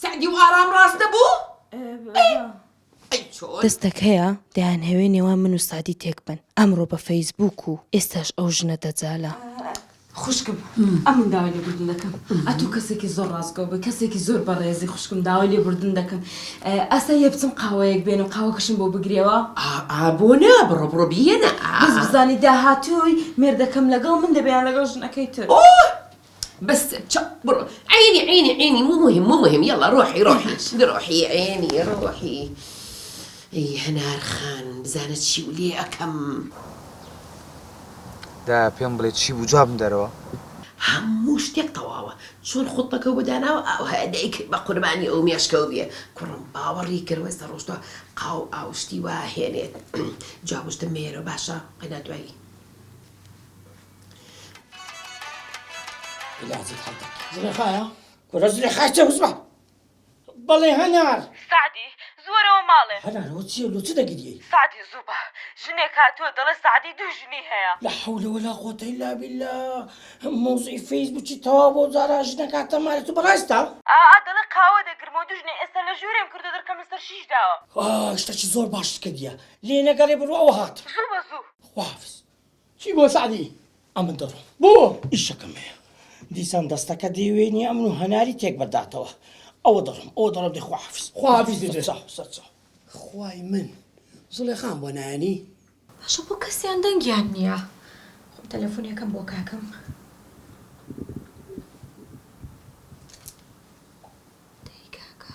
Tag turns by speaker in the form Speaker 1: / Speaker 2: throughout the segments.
Speaker 1: سعدی و ئارام ڕاستە بوو؟ ئەی چۆن؟
Speaker 2: دەستێک هەیە دەیان هەوێ نێوان من و سادی تێک بن ئەمڕۆ بە فەیسبووک و ئێستاش ئەو ژنە دەجالە.
Speaker 3: خوشکم ئەمن داوای لێ بردن دەکەم ئەتوو کەسێکی زۆر ڕاستگەوە بە کەسێکی زۆر بەڕێزی خوشکم داوای لێ بردن دەکەم ئەستا یە بچم قاوەیەک بێنم قاوەکەشم بۆ بگرێەوە
Speaker 1: بۆ نا بڕۆ بێنە
Speaker 3: بەس بزانی داهاتووی مێردەکەم لەگەڵ من دەبیان لەگەڵ ژنەکەی تر
Speaker 1: بس برو عيني مو مهم يلا روحي عيني روحي اي هنار خان بزانت شي ولي اكم
Speaker 4: دا پێم بڵێ چی بوو جوابم دەرەوە
Speaker 1: هەموو شتێک تەواوە چۆن خۆتەکە بەداناوە ئەو هەدەیک بە قوربانی ئەو مێشکەوت بێ کوڕم باوەڕی کرد وەستا ڕۆژتوە قاو ئاوشتی وا هێنێت جوابشتە مێرە باشە قەینا دوایی
Speaker 5: بلازم حالتك زلخايا كرة زلخايا توزبا بالله هنار
Speaker 6: سعدي زورەوە ماڵێ
Speaker 5: هنار وتشي لو تدقدي
Speaker 6: سعدی زوبە ژنێک هاتووە دەڵێ سعدی دوو ژنی هەیە
Speaker 5: لا حول ولا قوة إلا بالله موضوع فيسبوك تواب وزارة جنك حتى مالتو براستا
Speaker 6: دەڵێ قاوە دەگرمەوە دوو ژنێ ئێستا لە ژوورێم کردو دەرکەم لەسەر شیش داوە
Speaker 5: اشتاكي زور باش كديا لينا قريب الرؤى هات
Speaker 6: زوو بە زوو
Speaker 5: وحافظ شي بو سعدي أمن درو بو إيش كمية دیسان دەستەکە دەیوێنی ئەمن و هەناری تێک بەداتەوە ئەوە دەڕم دێ خواحافز
Speaker 7: خوای من زڵێخان بۆ نانی
Speaker 2: باشە بۆ کەسیان دەنگیان نییە خۆم تەلەفۆنیەکەم بۆ کاکەم دەی کاکە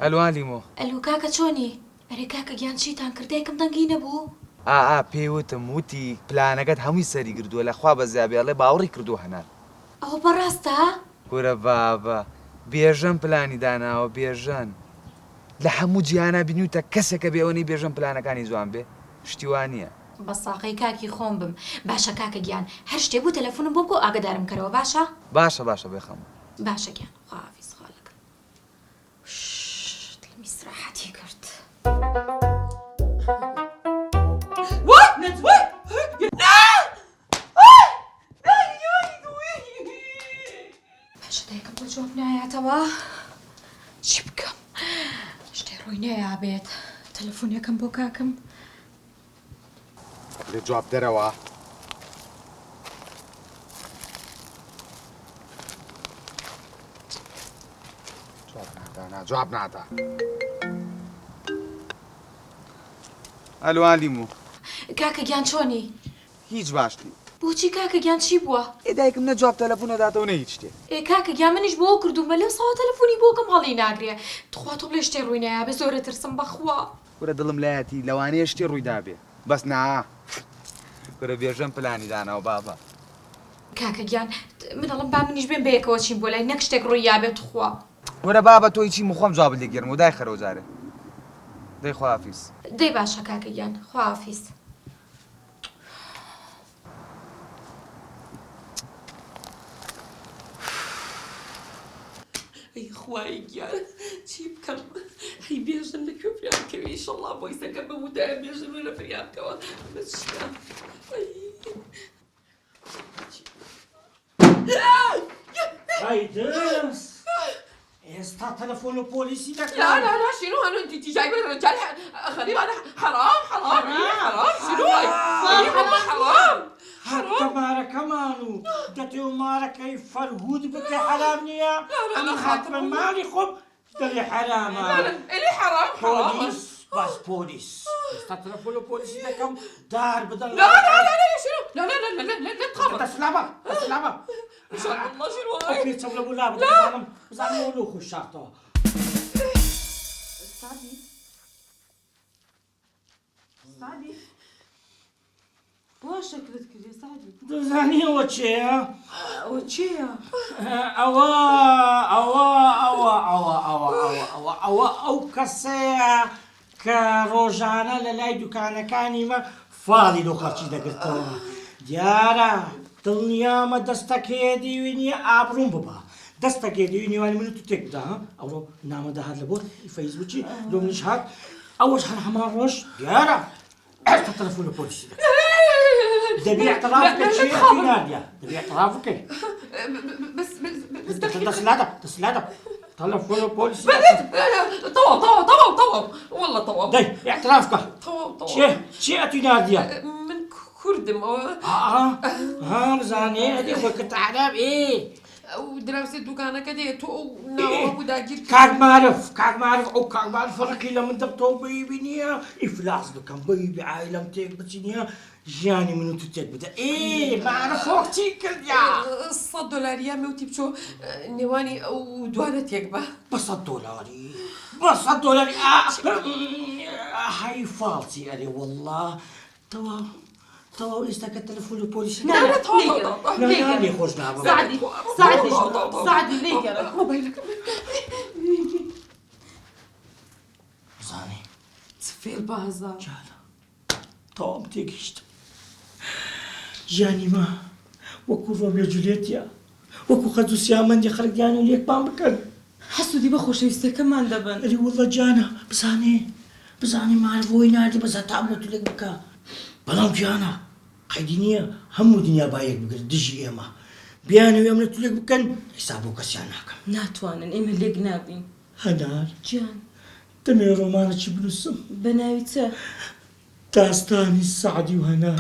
Speaker 4: ئەلوان لیمۆ
Speaker 2: ئەلو کاکە چۆنی ئەرێ کاکە گیان چیتان کردێکم دەنگی نەبوو
Speaker 4: پێیوتم وتی پلانەکەت هەمووی سەری گردووە لەخوا بە زیابێڵێ باوەڕی کردو هەنار
Speaker 2: ئەوە بەڕاستە
Speaker 4: گورە بابە بێژەم پلانی داناوە بێژەن لە هەموو جیهانە بینیوتە کەسێکە بێەوەنی بێژەم پلانەکانی جوان بێ شتیوان نییە
Speaker 2: بە ساقەی کاکی خۆم بم باشە کاکە گیان هەر شتێ بوو تەلەفۆنم بۆ ئاگدارم کەرەوە باشە
Speaker 4: باشە بێخەم
Speaker 2: باشە گیان خواحافیز خاڵەکە میسراحەتی کرد باشە دایکم بۆ جواب نایاتەوە چی بکەم شتێ ڕووی نایابێت تەلەفۆنیەکەم بۆ کاکەم
Speaker 4: لێ جواب دەرەوە جواب نادا ئەلوان لیمۆ
Speaker 2: کاکە گیان چۆنی
Speaker 4: هیچ باشنی
Speaker 2: بۆچی کاکە گیان چی بووە
Speaker 4: دایکم نە جواب تەلەفۆنە داتەوە نە هیچ شتێ
Speaker 2: کاکە گیان منیش بۆ کردومە لەو ساوە تەلەفۆنی بۆکەم هەڵی ناگرێ تخوا تۆ لێ شتێ ڕووی نایابێ زۆرە ترسم بەخوا
Speaker 4: وەرە دڵم لایەتی لەوانەیە شتێ ڕوویدا بێ بەس نا وەرە بێژەم پلانی داناوە بابە
Speaker 2: کاکە گیان منەڵم با منیش بێن بەیەکەوە چیم بۆ لای نەک شتێک ڕووی یابێت خوا
Speaker 4: وەرە بابە تۆی چی مخۆم جواب لێ گێرم و دای خەرەوە جارێ دەی خواحافیز
Speaker 2: دەی باشە کاکە گیان خواحافیز
Speaker 3: ئەی خوای گیان چی بکەم هەی بێژن لە کوێ فریان کەوی ئینشەڵڵا بۆی سەکەم بەمودایە بێژن لە فریان کەوە بەس شتیان
Speaker 5: هايدرس استا تلفون البوليسي لك
Speaker 3: لا شنو انت جايبه الرجال غريب انا حرام شنو حرام
Speaker 5: حتى مارك مانو دتي مارك يفرهود بك حرام نيا انا خاطر مالي خب دلي حرام
Speaker 3: اللي حرام
Speaker 5: بوليس بس بوليس استا تلفون البوليسي لكم دار بدل
Speaker 3: لا شنو لا تخاف
Speaker 5: تسلمة
Speaker 3: ان شاء الله شنو
Speaker 5: اوكي تصور ابو لاب لا زعما له خش شاطه
Speaker 3: سعدي بۆ شەکرت کردی سعدی
Speaker 5: دەزانی ئەوە چێە؟
Speaker 3: ئەوە چێە؟
Speaker 5: ئەوە ئەو کەسەیە کە ڕۆژانە لە لای دوکانەکانی مە فاڵی لۆ خەڵکی دەگرتەوە دیارە دڵنیامە دەستەکەیە دیوینیە ئابڕوون ببە دەستەکەی دیوینیوانی من تو تێک بدا ئەوڕۆ نامەدا هات لە بۆ فەیسبووکی لۆ منیش هات ئەوەش هەر هەمان ڕۆژ دیارە ئێستا تەلەفۆن لە پۆلیسی دەبی اعترافکە چێتی نادیا دەبی اعترافکە
Speaker 2: بس
Speaker 5: دەسلاتە تەلەفۆن پۆلیسی
Speaker 2: طواب والله طواب
Speaker 5: دەی اعترافکە
Speaker 2: طواب
Speaker 5: چێ ئەتی نادیا
Speaker 2: من كردم
Speaker 5: بزانێ ئەدی خۆی کە تەعراب
Speaker 2: او دراوسێ دوکانەکە دێ تۆ ناوە داگیر
Speaker 5: کاک معرف ئەو کاک معرف فەرقی لە من دەبتەوە بەیبی نییە ئیفلاس دەکەم بەیبی عایلەم تێک بچی نییە ژیانی من و تو تێک بدە معرف وەختی کردیا
Speaker 2: $100 مەوتی بچۆ نێوانی ئەو دوانە تێک بە
Speaker 5: $100 هەی فاڵچی ئەرێ وەڵڵا تەواو ئێستا کە تەلەفۆن پۆلیسی نێ خۆش نابە
Speaker 3: سعدی لێگەڕە
Speaker 5: بزانێ
Speaker 2: فێر بازە
Speaker 5: تەواو تێگەیشتم ژیانی ما وەکو ڕۆمیۆ جولیێتە وەکو خەج و سیامەندی خەڵکیان و لێکمان بکەن
Speaker 3: حەسوودی بە خۆشەویستەکەمان دەبن
Speaker 5: ئەری وەڵڵا جانە بزانێ معرفەوەی نادی بەزە تام لە تو لێک بکە بەڵام گیانە قەیدی نییە هەموو دنیا بایەک بگرت دژی ئێمە بیانەوێ ئەم لە تو لێک بکەن حیساب بۆ کەسیان ناکەم
Speaker 3: ناتوانن ئێمە لێک نابین
Speaker 5: هەنار
Speaker 3: گیان
Speaker 5: دەمێ ڕۆمانێکی بنووسم
Speaker 3: بە ناوی چە
Speaker 5: داستانی سعدی و هەنار